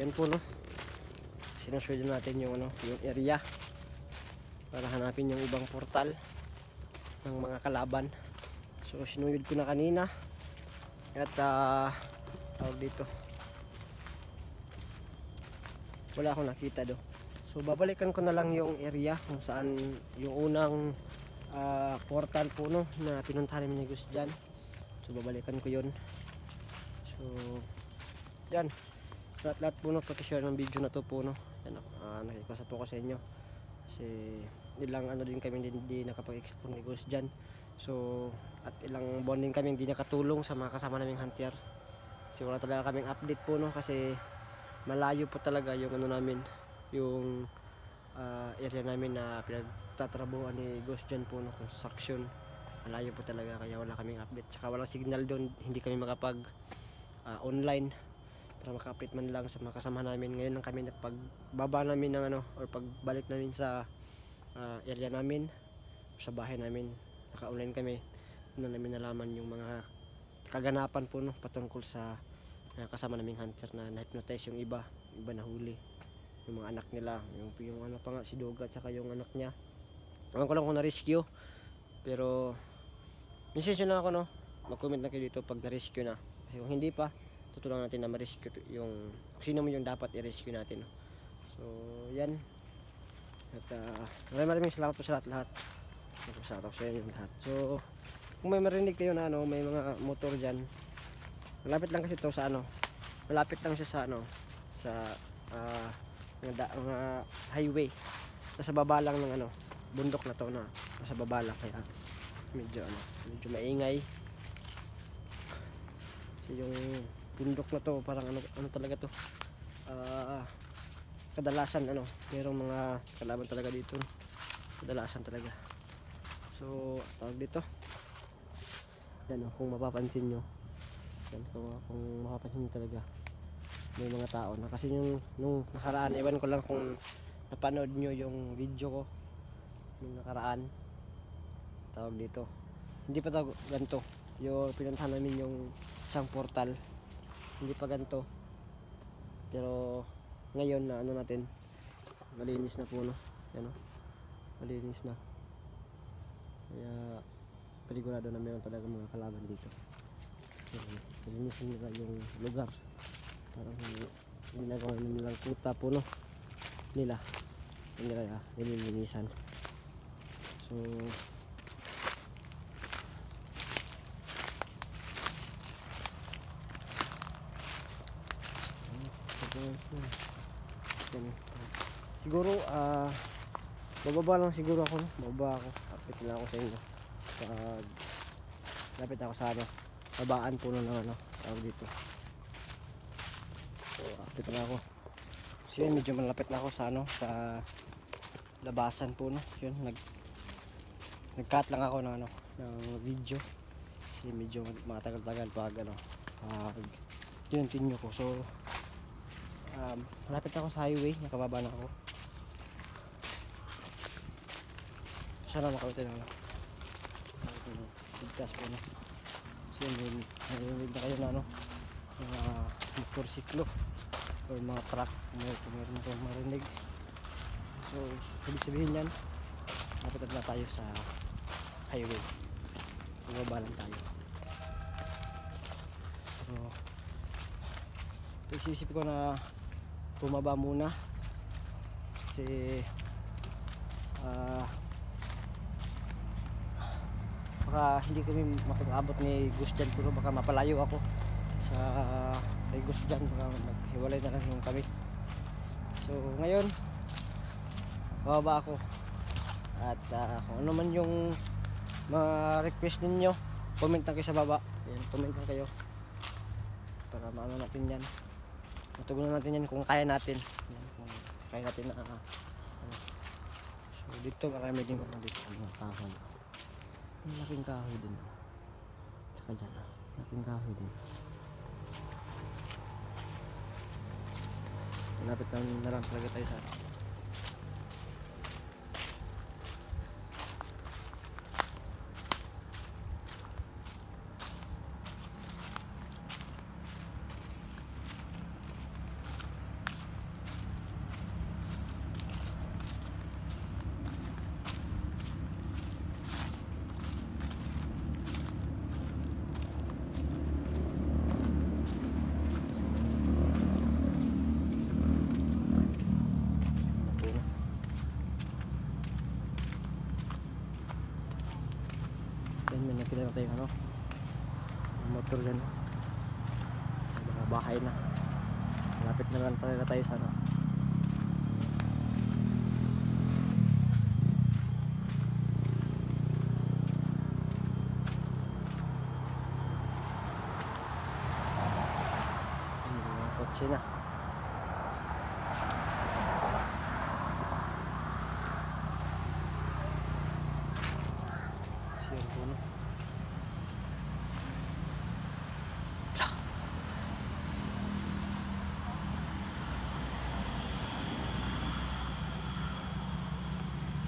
yan po, no, sinusunod natin yung ano, yung area para hanapin yung ibang portal ng mga kalaban. So sinuyod ko na kanina at tawag dito, wala akong nakita do. So babalikan ko na lang yung area kung saan yung unang portal po, no, na pinuntahan namin ni Gus dyan. So babalikan ko yun. So yan, lahat po, no, pati-share ng video na to po, no. Yan, nakikasa po ko sa inyo kasi ilang ano din kami hindi nakapag-explore ni Gus dyan. So at ilang bonding kami hindi nakatulong sa mga kasama naming hunter. Kasi wala talaga kaming update po, no, kasi malayo po talaga yung ano namin, yung area namin na pinagtatrabuhan ni Gus dyan po, no, construction. Malayo po talaga kaya wala kaming update, tsaka walang signal doon, hindi kami makapag online para maka-update man lang sa mga kasama namin. Ngayon lang kami pagbaba namin ng ano, or pagbalik namin sa area namin, sa bahay namin, naka-online kami. Doon namin nalaman yung mga kaganapan po, no, patungkol sa kasama naming hunter na na-hypnotize yung iba na huli, yung mga anak nila, yung ano pa nga, si Doga at saka yung anak niya. Ewan ko lang kung na-rescue, pero message nyo na ako, no, mag-comment na kayo dito pag na-rescue na, kasi kung hindi pa, tutulungan natin na ma-rescue yung kung sino mo yung dapat i-rescue natin, no? So yan, at maraming salamat po sa lahat. Salamat sa inyo lahat. So kung may marinig kayo na ano, may mga motor dyan, malapit lang kasi ito sa ano, malapit lang siya sa ano, sa mga highway, nasa baba lang ng ano, bundok na to, na nasa baba lang, kaya medyo ano, medyo maingay. So yung bundok na to parang ano talaga to, kadalasan ano, merong mga kalaban talaga dito, kadalasan talaga. So tawag dito, yan, kung mapapansin nyo, yan, kung mapapansin nyo talaga, may mga tao na, kasi nung nakaraan, ewan ko lang kung napanood nyo yung video ko nung nakaraan, tawag dito, hindi pa tawag ganito yung pinuntahan namin, yung isang portal, hindi pa ganito, pero ngayon na ano natin, malinis na po, no, yan, no? Malinis na, kaya panigurado na meron talaga mga kalaban dito. Nilinisan nila yung lugar, parang ginagawa nilang kuta po, no, nila nililinisan. So siguro bababa lang siguro ako, no? Bababa ako, update lang ako sa inyo pag lapit ako sa ano, babaan po ng ano, tawag dito. So update lang ako. So yun, medyo malapit na ako sa ano, sa labasan po, no. Yun, nag-cut lang ako ng ano, ng video kasi medyo matagal-tagal pag ano, pag continue ko. So malapit ako sa highway, nakababa na ako. Sana makawit na ano, bigkas po, no. So yun, narinig na kayo na ano, mga motorsiklo or mga truck, kung meron kong marinig. So ibig sabihin yan, malapit na tayo sa highway, bumaba lang tayo. So isisip ko na bumaba muna kasi baka hindi kami makapag-abot ni Gus dyan, pero baka mapalayo ako sa kay Gus dyan, baka maghiwalay na lang yung kami. So ngayon bababa ako, at kung ano man yung mga request ninyo, comment lang kayo sa baba. Ayan, comment lang kayo para maano natin yan, matugunan natin yan kung kaya natin. Ayan, kung kaya natin na ano. So dito marami din dito mga kahoy, malaking kahoy din, saka dyan malaking kahoy din. Malapit na lang talaga tayo sa yata yung ano, yung motor dyan. Baka bahay na. Malapit na lang talaga tayo sa ano. Kotse na. Siyan po no.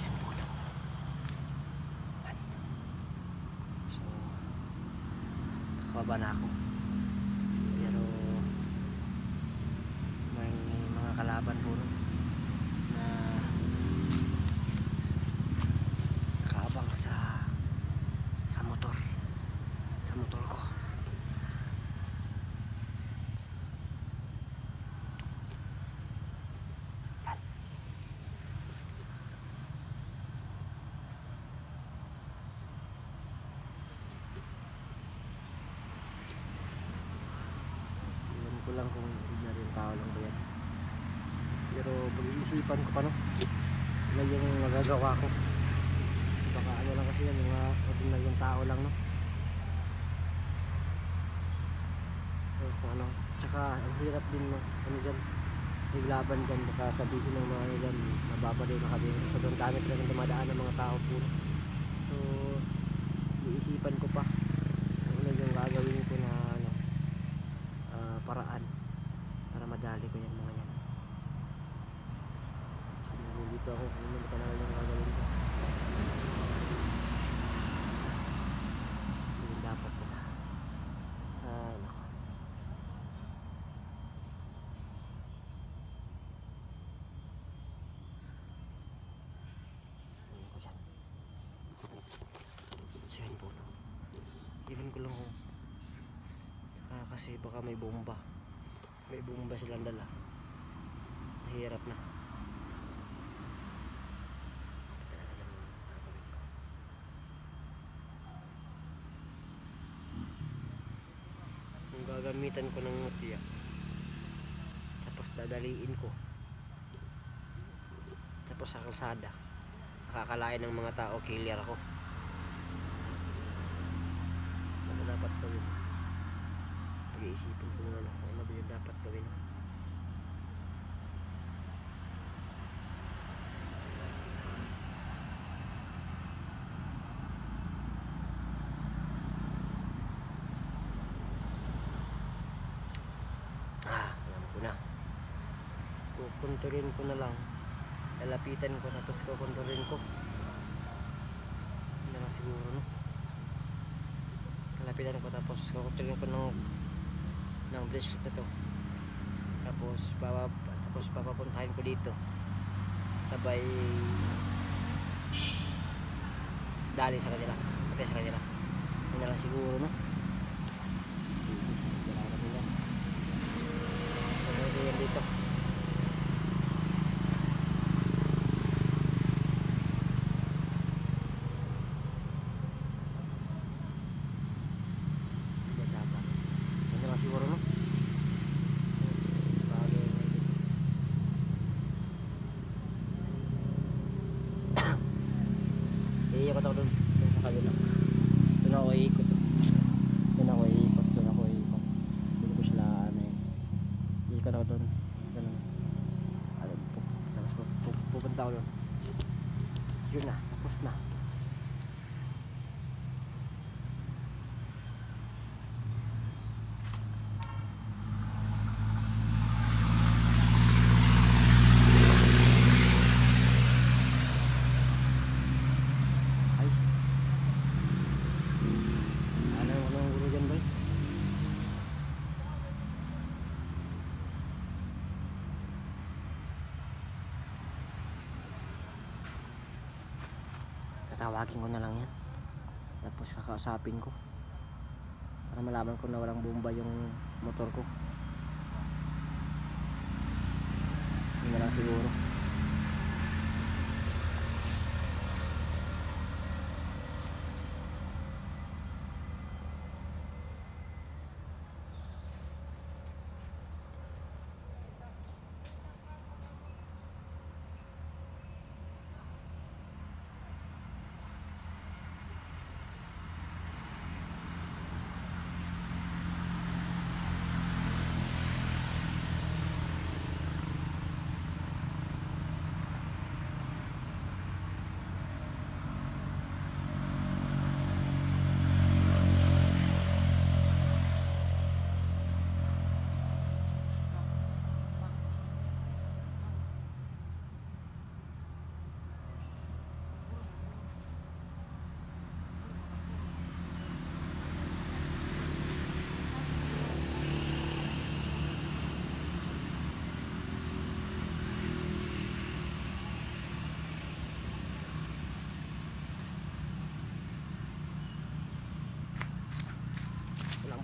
Yan po no. So, nakababa na ako. Pero may mga kalaban po no, na kaabang sa motor ko. Yan. Alam ko lang kung ordinary tao lang ba yan. Pero pag-iisipan ko pa no, ano yung magagawa ko. Baka ano lang kasi yan, mga ordinary tao lang no. So, kung ano, tsaka ang hirap din no, ano dyan, naglaban dyan, baka sabihin ng mga ano dyan, nababali na kami. So doon dami talagang dumadaan ng mga tao po. So, iisipan ko pa ano yung gagawin ko na ano, paraan para madali ko yung mga yan. So, dito ako kung ano pa naman yung gagawin ko. Hindi dapat ko na. Nako. Ano ko dyan. So yun po no. Iwan ko lang kung kasi baka may bomba silang dala. Mahirap na. Kung gagamitan ko ng mutya, tapos dadaliin ko, tapos sa kalsada, nakakalain ng mga tao, killer ako. Ano dapat gawin? Pag-iisipin ko ano ba yung dapat gawin. Alam ko na. Kukonturin ko na lang. Lalapitan ko tapos kukonturin ko. Hindi na siguro no. Lalapitan ko tapos kukonturin ko ng bracelet na to. Tapos papapuntahin ko dito. Sabay dali sa kanila. Patay sa kanila. Hindi na lang siguro no. Dito siguro no. Iikot ako dun sa kabila. Doon ako iikot. Doon ako iikot. Doon ko sila ano yun. Iikot ako dun. Ganun. Tapos pupunta ako dun. Yun na. Tapos na. Tatawagin ko na lang yan, tapos kakausapin ko para malaman ko na walang bomba yung motor ko. Yun na lang siguro.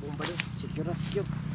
bomba do. Secure, secure.